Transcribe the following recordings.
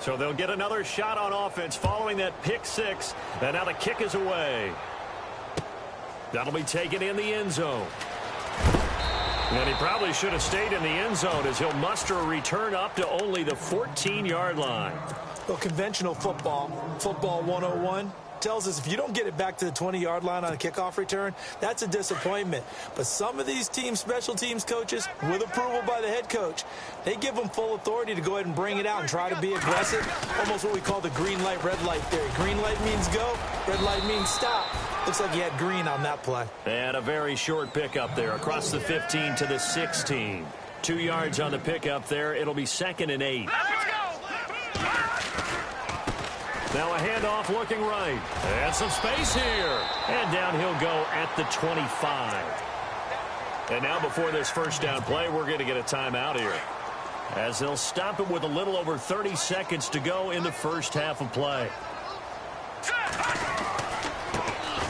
So they'll get another shot on offense following that pick six. And now the kick is away. That'll be taken in the end zone. And he probably should have stayed in the end zone as he'll muster a return up to only the 14-yard line. Well, conventional football 101, tells us if you don't get it back to the 20-yard line on a kickoff return, that's a disappointment. But some of these special teams coaches, with approval by the head coach, they give them full authority to go ahead and bring it out and try to be aggressive. Almost what we call the green light, red light theory. Green light means go, red light means stop. Looks like he had green on that play. And a very short pickup there across the 15 to the 16. 2 yards on the pickup there. It'll be 2nd and 8. Now a handoff looking right. And some space here. And down he'll go at the 25. And now before this first down play, we're going to get a timeout here, as they'll stop it with a little over 30 seconds to go in the first half of play.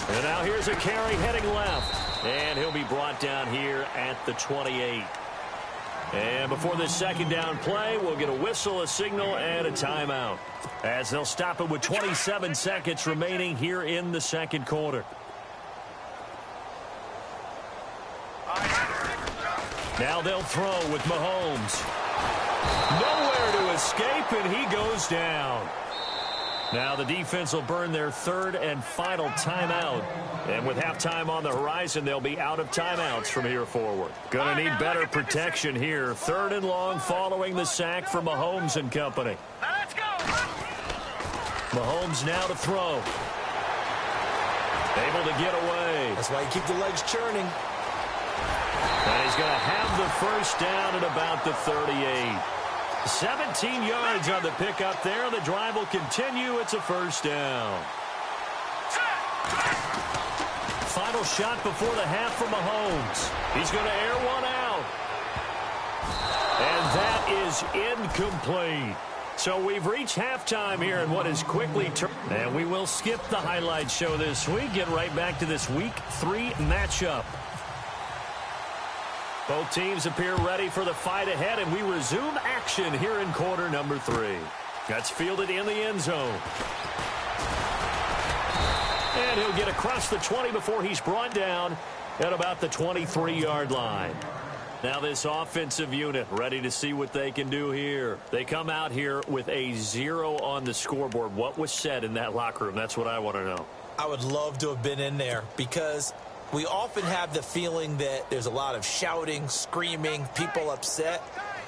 And now here's a carry heading left. And he'll be brought down here at the 28. And before this second down play, we'll get a whistle, a signal, and a timeout, as they'll stop it with 27 seconds remaining here in the second quarter. Now they'll throw with Mahomes. Nowhere to escape, and he goes down. Now the defense will burn their third and final timeout. And with halftime on the horizon, they'll be out of timeouts from here forward. Going to need better protection here. 3rd and long following the sack from Mahomes and company. Let's go. Mahomes now to throw. Able to get away. That's why you keep the legs churning. And he's going to have the first down at about the 38. 17 yards on the pickup there. The drive will continue. It's a first down. Final shot before the half from Mahomes. He's going to air one out. And that is incomplete. So we've reached halftime here in what is quickly turned. And we will skip the highlight show this week. Get right back to this Week 3 matchup. Both teams appear ready for the fight ahead, and we resume action here in quarter number 3. That's fielded in the end zone. And he'll get across the 20 before he's brought down at about the 23-yard line. Now this offensive unit ready to see what they can do here. They come out here with a 0 on the scoreboard. What was said in that locker room? That's what I want to know. I would love to have been in there, because we often have the feeling that there's a lot of shouting, screaming, people upset.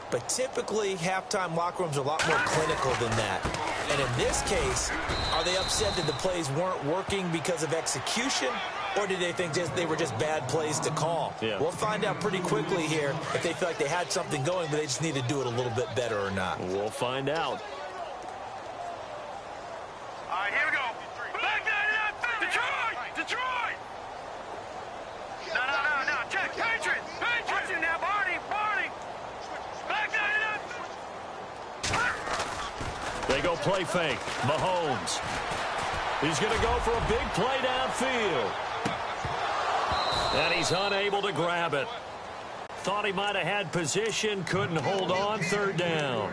But typically, halftime locker rooms are a lot more clinical than that. And in this case, are they upset that the plays weren't working because of execution? Or did they think they were just bad plays to call? Yeah. We'll find out pretty quickly here if they feel like they had something going, but they just need to do it a little bit better or not. We'll find out. All right, here we go. Back that up. Detroit! No. Check. Patriots! Watch it now, Barney! Back that up. They go play fake. Mahomes. He's going to go for a big play downfield. And he's unable to grab it. Thought he might have had position, couldn't hold on. 3rd down.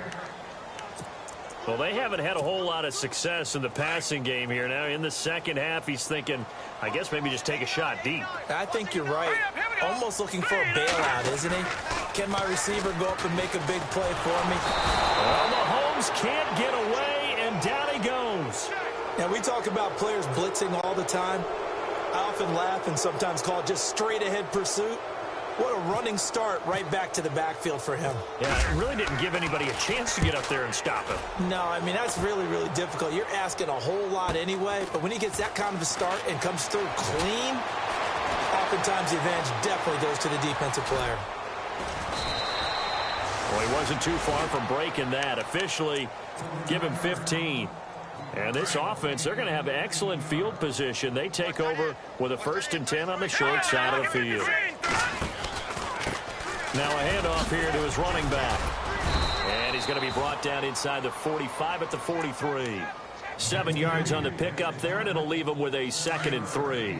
Well, they haven't had a whole lot of success in the passing game here. Now, in the second half, he's thinking, I guess maybe just take a shot deep. I think you're right. Almost looking for a bailout, isn't he? Can my receiver go up and make a big play for me? Well, Mahomes can't get away, and down he goes. Now, we talk about players blitzing all the time. I often laugh and sometimes call it just straight-ahead pursuit. What a running start right back to the backfield for him. Yeah, it really didn't give anybody a chance to get up there and stop him. No, I mean, that's really, really difficult. You're asking a whole lot anyway, but when he gets that kind of a start and comes through clean, oftentimes the advantage definitely goes to the defensive player. Well, he wasn't too far from breaking that. Officially, give him 15. And this offense, they're going to have excellent field position. They take over with a 1st and 10 on the short side of the field. Now a handoff here to his running back. And he's going to be brought down inside the 45 at the 43. 7 yards on the pickup there, and it'll leave him with a 2nd and 3.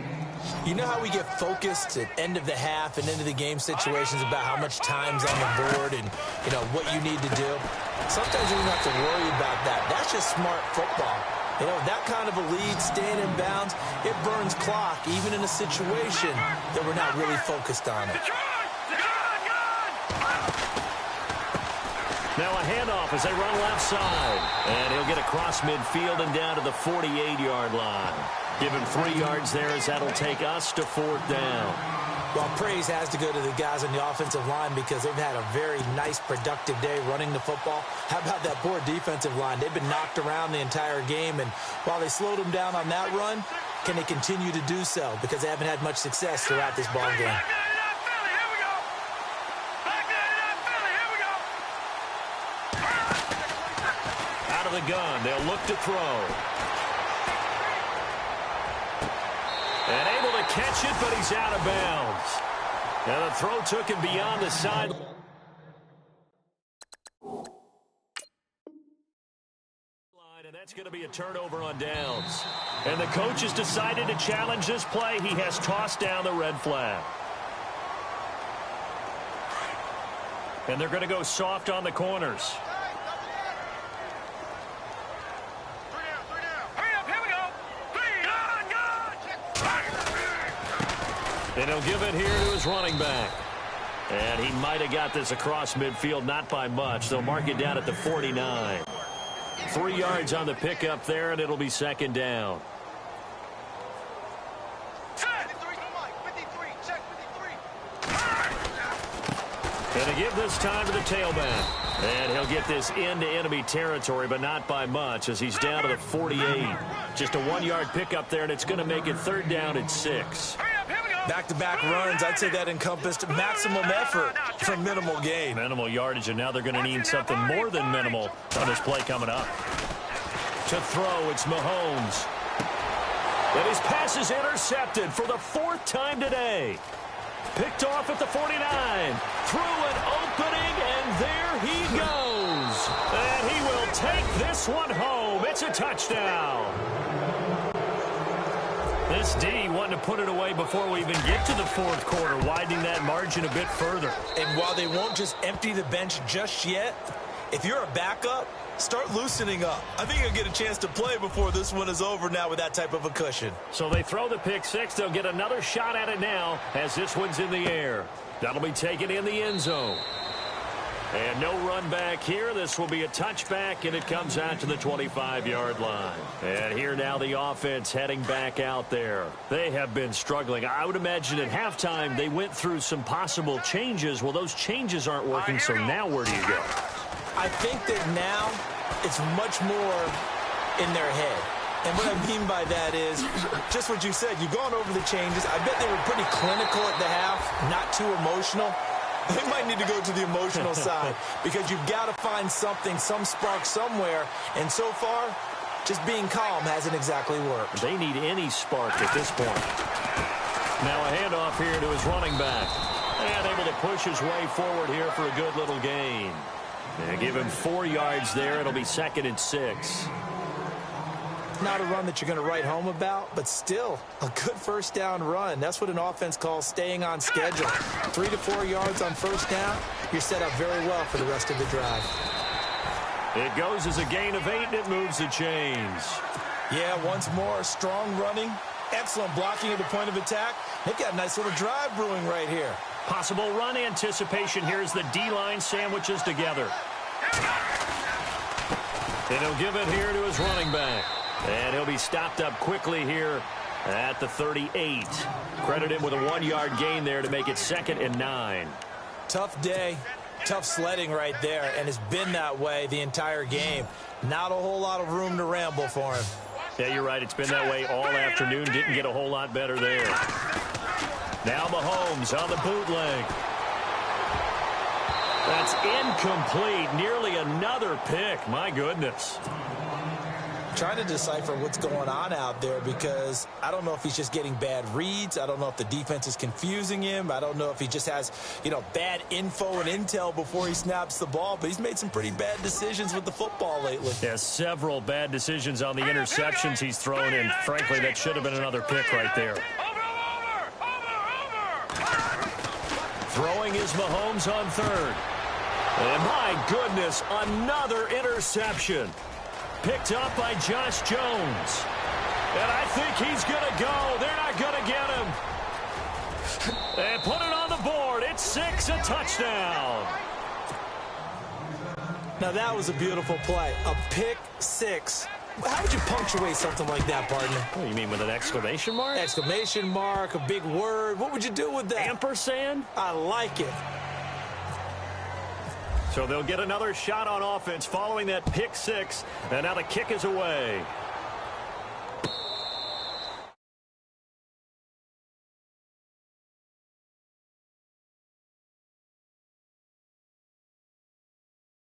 You know how we get focused at end of the half and end of the game situations about how much time's on the board and, what you need to do? Sometimes you don't have to worry about that. That that's just smart football. You know, that kind of a lead, staying in bounds, it burns clock, even in a situation that we're not really focused on it. Now a handoff as they run left side. And he'll get across midfield and down to the 48-yard line. Give him 3 yards there as that'll take us to 4th down. Well, praise has to go to the guys on the offensive line because they've had a very nice, productive day running the football. How about that poor defensive line? They've been knocked around the entire game, and while they slowed them down on that run, can they continue to do so? Because they haven't had much success throughout this ball game. Out of the gun, they'll look to throw. And able to catch it, but he's out of bounds. And the throw took him beyond the sideline. And that's going to be a turnover on downs. And the coach has decided to challenge this play. He has tossed down the red flag. And they're going to go soft on the corners. And he'll give it here to his running back. And he might have got this across midfield, not by much. They'll mark it down at the 49. 3 yards on the pickup there, and it'll be 2nd down. And to give this time to the tailback. And he'll get this into enemy territory, but not by much as he's down to the 48. Just a 1-yard pickup there, and it's going to make it 3rd down at 6. Back-to-back runs, I'd say that encompassed maximum effort for minimal gain. Minimal yardage, and now they're going to need something more than minimal on this play coming up. To throw, it's Mahomes. And his pass is intercepted for the 4th time today. Picked off at the 49. Through an opening, and there he goes. And he will take this one home. It's a touchdown. This D wanting to put it away before we even get to the 4th quarter, widening that margin a bit further. And while they won't just empty the bench just yet, if you're a backup, start loosening up. I think you'll get a chance to play before this one is over now with that type of a cushion. So they throw the pick 6. They'll get another shot at it now as this one's in the air. That'll be taken in the end zone. And no run back here. This will be a touchback, and it comes out to the 25-yard line. And here now the offense heading back out there. They have been struggling. I would imagine at halftime they went through some possible changes. Well, those changes aren't working, so now where do you go? I think that now it's much more in their head. And what I mean by that is just what you said. You've gone over the changes. I bet they were pretty clinical at the half, not too emotional. They might need to go to the emotional side because you've got to find something, some spark somewhere. And so far, just being calm hasn't exactly worked. They need any spark at this point. Now a handoff here to his running back. And able to push his way forward here for a good little gain. And give him 4 yards there. It'll be 2nd and 6. Not a run that you're going to write home about, but still a good 1st down run. That's what an offense calls staying on schedule. 3 to 4 yards on 1st down, you're set up very well for the rest of the drive. It goes as a gain of 8, and it moves the chains. Yeah, once more, strong running, excellent blocking at the point of attack. They've got a nice little drive brewing right here. Possible run anticipation here as the D-line sandwiches together. And he'll give it here to his running back. And he'll be stopped up quickly here at the 38. Credit him with a 1-yard gain there to make it 2nd and 9. Tough day, tough sledding right there, and it's been that way the entire game. Not a whole lot of room to ramble for him. Yeah, you're right. It's been that way all afternoon. Didn't get a whole lot better there. Now Mahomes on the bootleg. That's incomplete. Nearly another pick. My goodness. Trying to decipher what's going on out there because I don't know if he's just getting bad reads. I don't know if the defense is confusing him. I don't know if he just has, bad info and intel before he snaps the ball. But he's made some pretty bad decisions with the football lately. Yeah, several bad decisions on the interceptions he's thrown in. Frankly, that should have been another pick right there. Throwing is Mahomes on 3rd. And my goodness, another interception. Picked up by Josh Jones. And I think he's going to go. They're not going to get him. And put it on the board. It's 6, a touchdown. Now, that was a beautiful play. A pick 6. How would you punctuate something like that, partner? What do you mean, with an exclamation mark? Exclamation mark, a big word. What would you do with that? Ampersand? I like it. So they'll get another shot on offense following that pick 6. And now the kick is away.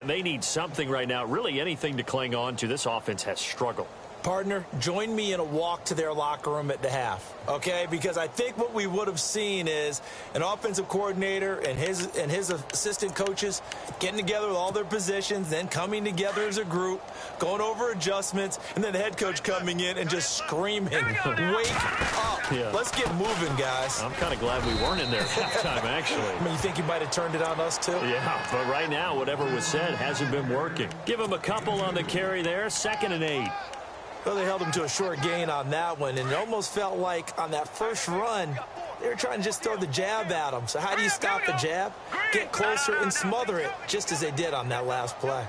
They need something right now, really anything to cling on to. This offense has struggled. Partner, join me in a walk to their locker room at the half, okay? Because I think what we would have seen is an offensive coordinator and his assistant coaches getting together with all their positions, then coming together as a group, going over adjustments, and then the head coach coming in and just screaming, wake up. Yeah. Let's get moving, guys. I'm kind of glad we weren't in there at halftime, actually. I mean, you think you might have turned it on us, too? Yeah, but right now, whatever was said hasn't been working. Give him a couple on the carry there, 2nd and 8. Well, they held him to a short gain on that one, and it almost felt like on that first run, they were trying to just throw the jab at him. So how do you stop the jab? Get closer and smother it, just as they did on that last play.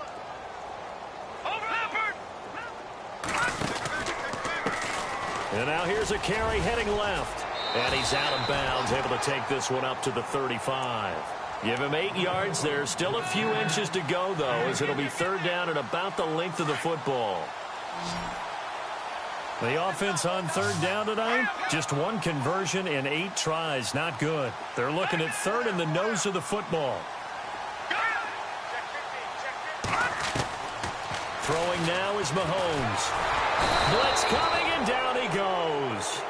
And now here's a carry heading left. And he's out of bounds, able to take this one up to the 35. Give him 8 yards there. Still a few inches to go, though, as it'll be 3rd down and about the length of the football. The offense on 3rd down tonight, just 1 conversion in 8 tries. Not good. They're looking at 3rd in the nose of the football. Throwing now is Mahomes. Blitz coming, and down he goes.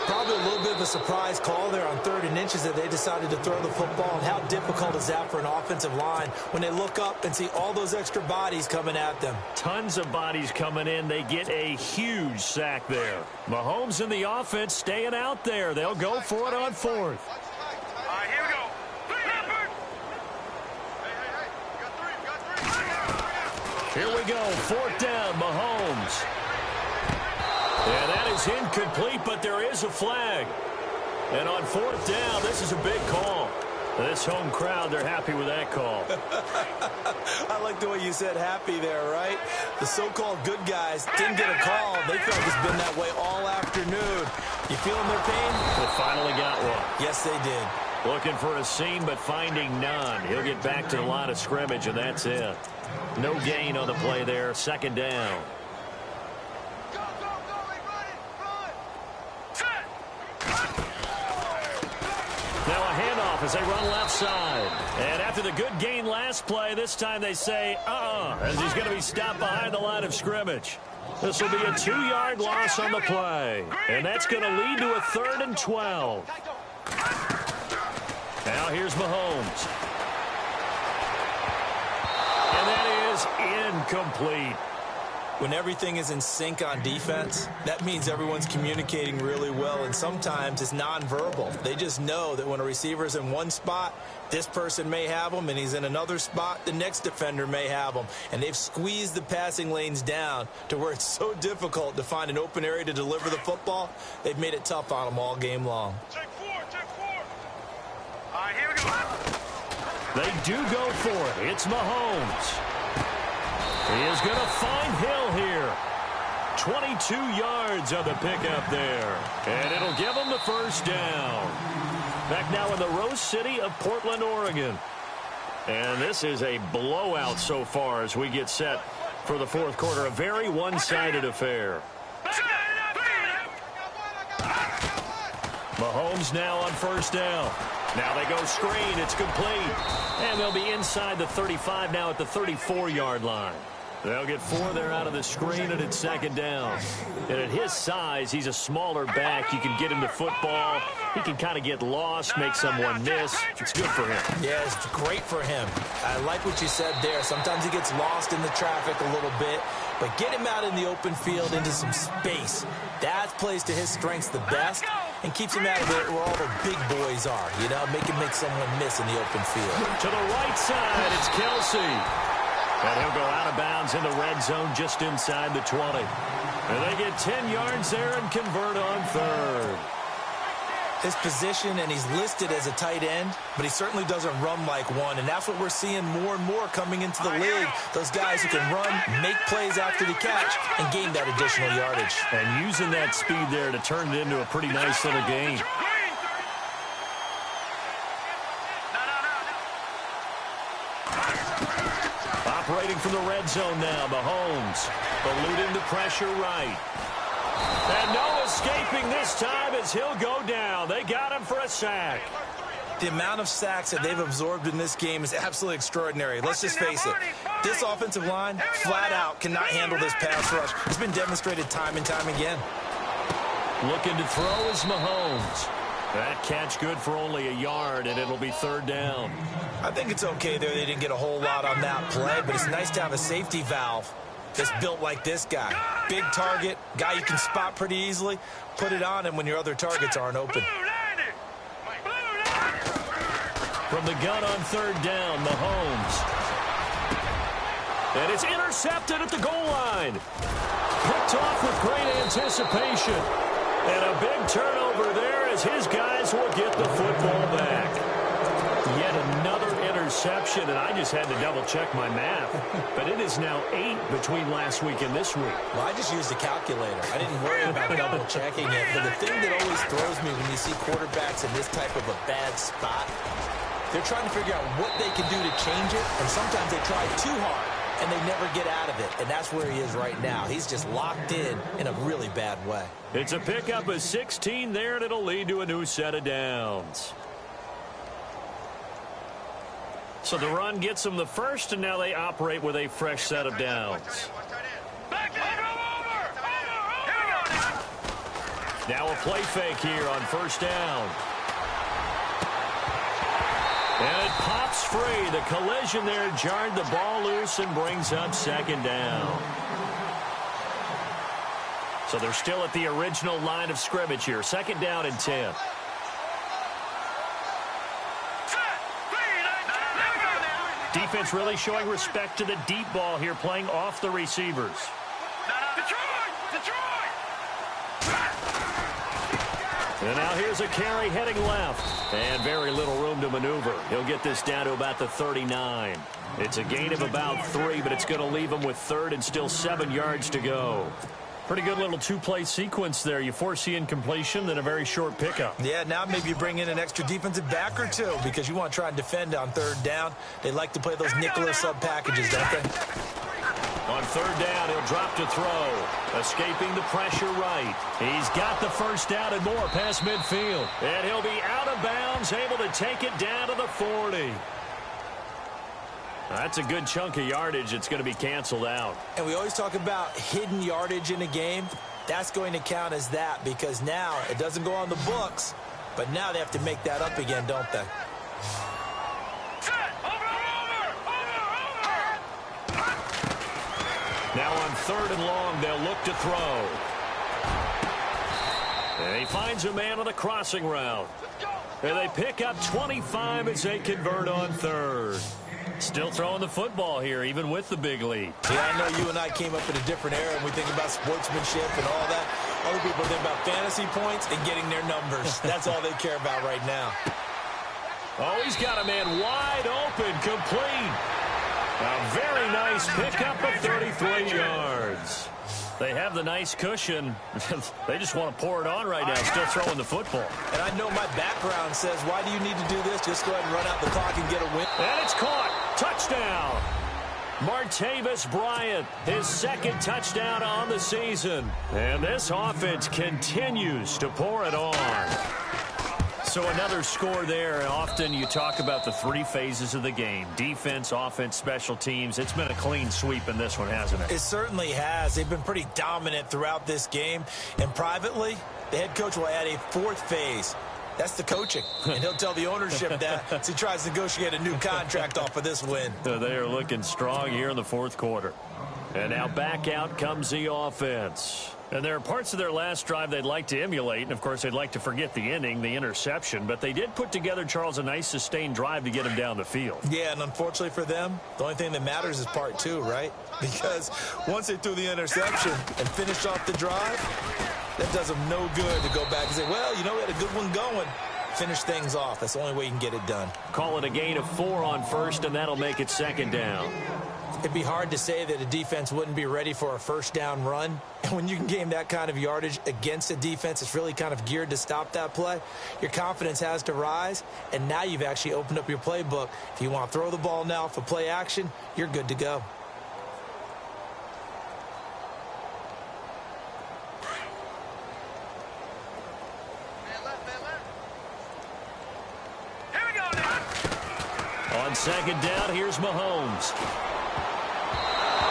Probably a little bit of a surprise call there on 3rd and inches that they decided to throw the football. And how difficult is that for an offensive line when they look up and see all those extra bodies coming at them? Tons of bodies coming in. They get a huge sack there. Mahomes and the offense staying out there. They'll go for it on 4th. All right, here we go. Here we go. 4th down, Mahomes. And that is incomplete, but there is a flag. And on 4th down, this is a big call. This home crowd, they're happy with that call. I like the way you said happy there, right? The so-called good guys didn't get a call. They felt it's been that way all afternoon. You feeling their pain? They finally got one. Yes, they did. Looking for a seam, but finding none. He'll get back to the line of scrimmage, and that's it. No gain on the play there. 2nd down. Now a handoff as they run left side. And after the good gain last play, this time they say, as he's going to be stopped behind the line of scrimmage. This will be a 2-yard loss on the play. And that's going to lead to a 3rd and 12. Now here's Mahomes. And that is incomplete. When everything is in sync on defense, that means everyone's communicating really well, and sometimes it's nonverbal. They just know that when a receiver's in one spot, this person may have him, and he's in another spot, the next defender may have him. And they've squeezed the passing lanes down to where it's so difficult to find an open area to deliver the football. They've made it tough on them all game long. Check 4. All right, here we go. They do go for it. It's Mahomes. He is going to find Hill here. 22 yards on the pickup there. And it'll give him the 1st down. Back now in the Rose City of Portland, Oregon. And this is a blowout so far as we get set for the 4th quarter. A very one-sided affair. Mahomes now on 1st down. Now they go screen. It's complete. And they'll be inside the 35 now at the 34-yard line. They'll get 4 there out of the screen, and it's 2nd down. And at his size, he's a smaller back. You can get him to football. He can kind of get lost, make someone miss. It's good for him. Yeah, it's great for him. I like what you said there. Sometimes he gets lost in the traffic a little bit, but get him out in the open field into some space. That plays to his strengths the best and keeps him out of where all the big boys are, you know, make someone miss in the open field. To the right side, it's Kelsey. And he'll go out of bounds in the red zone just inside the 20. And they get 10 yards there and convert on third. His position, and he's listed as a tight end, but he certainly doesn't run like one, and that's what we're seeing more and more coming into the league. Those guys who can run, make plays after the catch, and gain that additional yardage. And using that speed there to turn it into a pretty nice little game. Operating from the red zone now, Mahomes eluding the pressure right. And no escaping this time as he'll go down. They got him for a sack. The amount of sacks that they've absorbed in this game is absolutely extraordinary. Let's just face it. This offensive line, flat out, cannot handle this pass rush. It's been demonstrated time and time again. Looking to throw is Mahomes. That catch good for only a yard, and it'll be third down. I think it's okay there. They didn't get a whole lot on that play, but it's nice to have a safety valve that's built like this guy. Big target, guy you can spot pretty easily. Put it on him when your other targets aren't open. From the gun on third down, Mahomes. And it's intercepted at the goal line. Picked off with great anticipation. And a big turnover there as his guys will get the football back. Yet another interception, and I just had to double-check my math. But it is now 8 between last week and this week. Well, I just used a calculator. I didn't worry about double-checking it. But the thing that always throws me when you see quarterbacks in this type of a bad spot, they're trying to figure out what they can do to change it, and sometimes they try too hard, and they never get out of it. And that's where he is right now. He's just locked in a really bad way. It's a pickup of 16 there, and it'll lead to a new set of downs. So the run gets them the first, and now they operate with a fresh set of downs. Now a play fake here on first down. And it pops free. The collision there jarred the ball loose and brings up second down. So they're still at the original line of scrimmage here. Second down and 10. Defense really showing respect to the deep ball here, playing off the receivers. And now here's a carry heading left. And very little room to maneuver. He'll get this down to about the 39. It's a gain of about 3, but it's going to leave him with third and still 7 yards to go. Pretty good little two-play sequence there. You foresee incompletion, then a very short pickup. Yeah, now maybe you bring in an extra defensive back or two because you want to try and defend on third down. They like to play those nickel or sub packages, don't they? On third down, he'll drop to throw. Escaping the pressure right. He's got the first down and more past midfield. And he'll be out of bounds, able to take it down to the 40. That's a good chunk of yardage. It's going to be canceled out. And we always talk about hidden yardage in a game. That's going to count as that because now it doesn't go on the books, but now they have to make that up again, don't they? Now on third and long, they'll look to throw. And he finds a man on the crossing route. And they pick up 25 as they convert on third. Still throwing the football here, even with the big lead. Yeah, I know you and I came up in a different era, and we think about sportsmanship and all that. Other people think about fantasy points and getting their numbers. That's all they care about right now. Oh, he's got a man wide open, complete. A very nice pickup of 33 yards. They have the nice cushion. They just want to pour it on right now, still throwing the football. And I know my background says, why do you need to do this? Just go ahead and run out the clock and get a win. And it's caught. Touchdown. Martavis Bryant, his second touchdown on the season. And this offense continues to pour it on. So another score there. Often you talk about the 3 phases of the game. Defense, offense, special teams. It's been a clean sweep in this one, hasn't it? It certainly has. They've been pretty dominant throughout this game. And privately, the head coach will add a 4th phase. That's the coaching. And he'll tell the ownership that as he tries to negotiate a new contract off of this win. They are looking strong here in the 4th quarter. And now back out comes the offense. And there are parts of their last drive they'd like to emulate. And, of course, they'd like to forget the inning, the interception. But they did put together, Charles, a nice sustained drive to get him down the field. Yeah, and unfortunately for them, the only thing that matters is part two, right? Because once they threw the interception and finished off the drive, that does them no good to go back and say, well, you know, we had a good one going. Finish things off. That's the only way you can get it done. Call it a gain of 4 on first, and that'll make it second down. It'd be hard to say that a defense wouldn't be ready for a first down run. And when you can gain that kind of yardage against a defense that's really kind of geared to stop that play, your confidence has to rise. And now you've actually opened up your playbook. If you want to throw the ball now for play action, you're good to go. Here we go now. On second down, here's Mahomes.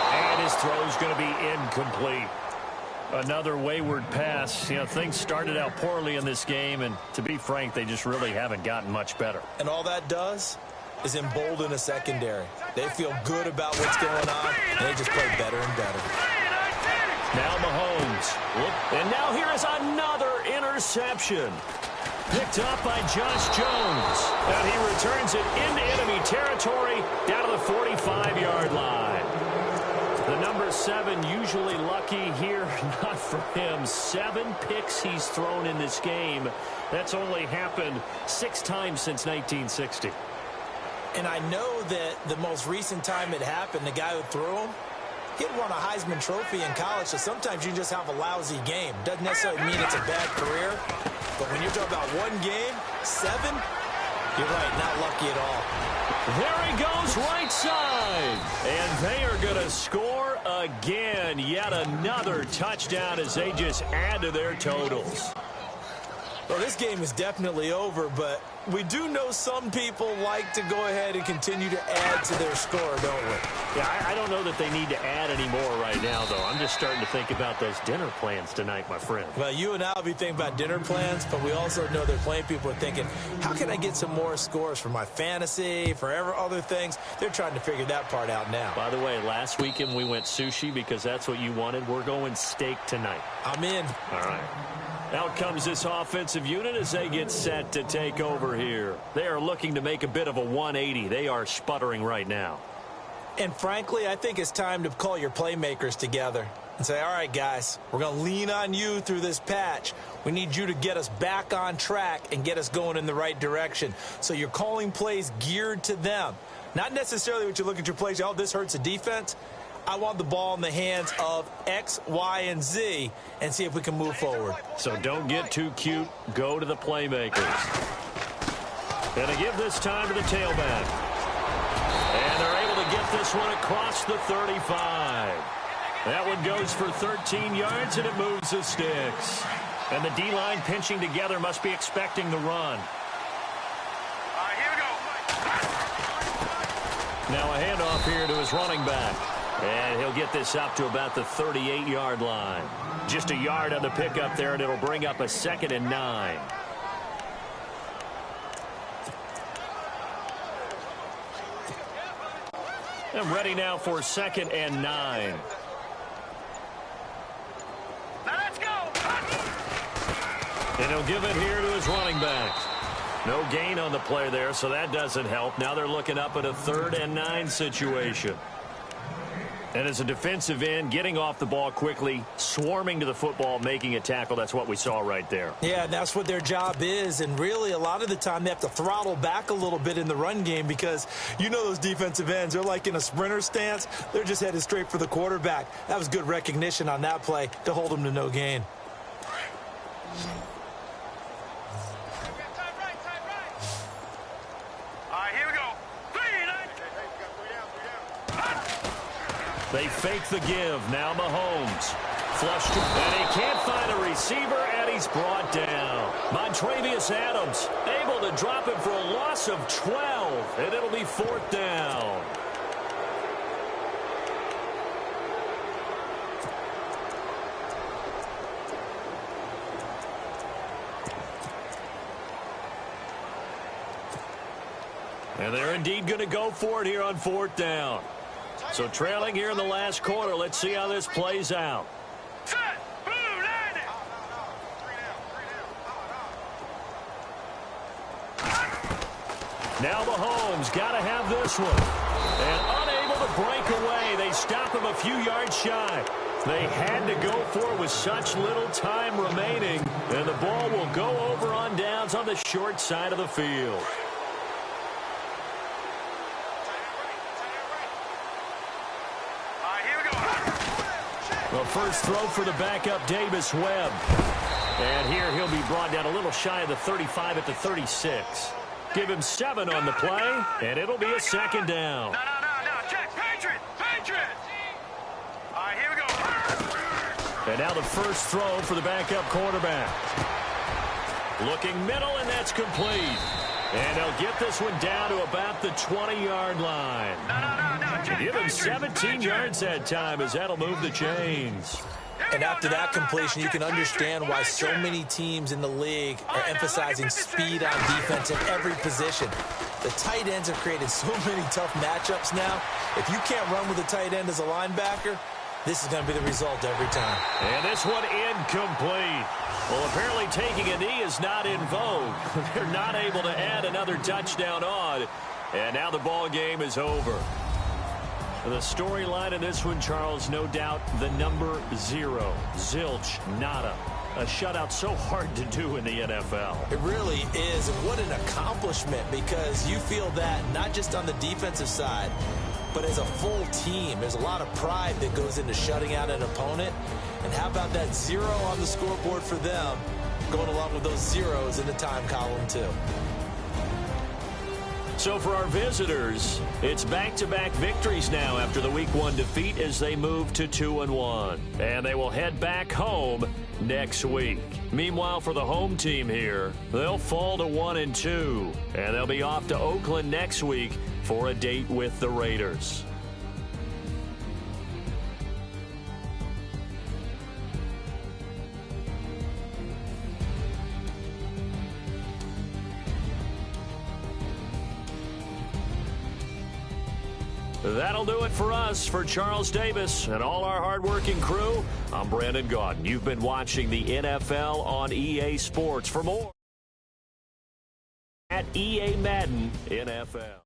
And his throw's going to be incomplete. Another wayward pass. You know, things started out poorly in this game, and to be frank, they just really haven't gotten much better. And all that does is embolden a secondary. They feel good about what's going on, and they just play better and better. Now Mahomes. And now here is another interception. Picked up by Josh Jones. And he returns it into enemy territory down to the 45-yard line. The number 7 usually lucky here. Not for him. 7 picks he's thrown in this game. That's only happened 6 times since 1960. And I know that the most recent time it happened, the guy who threw him, he'd won a Heisman Trophy in college, so sometimes you just have a lousy game. Doesn't necessarily mean it's a bad career, but when you're talking about one game, 7, you're right, not lucky at all. There he goes, right side. And they are going to score again. Yet another touchdown as they just add to their totals. Well, this game is definitely over, but we do know some people like to go ahead and continue to add to their score, don't we? Yeah, I don't know that they need to add any more right now, though. I'm just starting to think about those dinner plans tonight, my friend. Well, you and I will be thinking about dinner plans, but we also know that plenty of people are thinking, how can I get some more scores for my fantasy, for other things? They're trying to figure that part out now. By the way, last weekend we went sushi because that's what you wanted. We're going steak tonight. I'm in. All right. Out comes this offensive unit as they get set to take over here. They are looking to make a bit of a 180. They are sputtering right now. And frankly, I think it's time to call your playmakers together and say, all right, guys, we're going to lean on you through this patch. We need you to get us back on track and get us going in the right direction. So you're calling plays geared to them. Not necessarily what you look at your plays, oh, this hurts the defense. I want the ball in the hands of X, Y, and Z and see if we can move forward. So don't get too cute. Go to the playmakers. And to give this time to the tailback. And they're able to get this one across the 35. That one goes for 13 yards, and it moves the sticks. And the D-line pinching together must be expecting the run. All right, here we go. Now a handoff here to his running back. And he'll get this up to about the 38-yard line. Just a yard on the pickup there, and it'll bring up a 2nd and 9. And ready now for 2nd and 9. Now let's go. And he'll give it here to his running back. No gain on the play there, so that doesn't help. Now they're looking up at a 3rd and 9 situation. And as a defensive end, getting off the ball quickly, swarming to the football, making a tackle, that's what we saw right there. Yeah, and that's what their job is. And really, a lot of the time, they have to throttle back a little bit in the run game because you know those defensive ends, they're like in a sprinter stance. They're just headed straight for the quarterback. That was good recognition on that play to hold them to no gain. All right, here we go. 3, 9. They fake the give. Now Mahomes. Flushed. And he can't find a receiver, and he's brought down. Montravius Adams able to drop him for a loss of 12, and it'll be 4th down. And they're indeed going to go for it here on 4th down. So trailing here in the last quarter. Let's see how this plays out. Set. Blue, line it. Now Mahomes got to have this one. And unable to break away. They stop him a few yards shy. They had to go for it with such little time remaining. And the ball will go over on downs on the short side of the field. The first throw for the backup, Davis Webb. And here he'll be brought down a little shy of the 35 at the 36. Give him 7 on the play, and it'll be a second down. No. Check. Patriot. All right, here we go. And now the first throw for the backup quarterback. Looking middle, and that's complete. And they'll get this one down to about the 20-yard line. No. Check. Give him 17 yards that time as that'll move the chains. And after that completion, you can understand why so many teams in the league are emphasizing speed on defense at every position. The tight ends have created so many tough matchups now. If you can't run with a tight end as a linebacker, this is going to be the result every time. And this one incomplete. Well, apparently taking a knee is not in vogue. They're not able to add another touchdown on. And now the ball game is over. The storyline in this one, Charles, no doubt the number 0. Zilch, nada. A shutout so hard to do in the NFL. It really is, and what an accomplishment, because you feel that not just on the defensive side, but as a full team. There's a lot of pride that goes into shutting out an opponent. And how about that 0 on the scoreboard for them, going along with those zeros in the time column too. So for our visitors, it's back-to-back victories now after the Week 1 defeat as they move to 2-1. And they will head back home next week. Meanwhile, for the home team here, they'll fall to 1-2. And they'll be off to Oakland next week for a date with the Raiders. That'll do it for us. For Charles Davis and all our hardworking crew, I'm Brandon Gaudin. You've been watching the NFL on EA Sports. For more, at EA Madden NFL.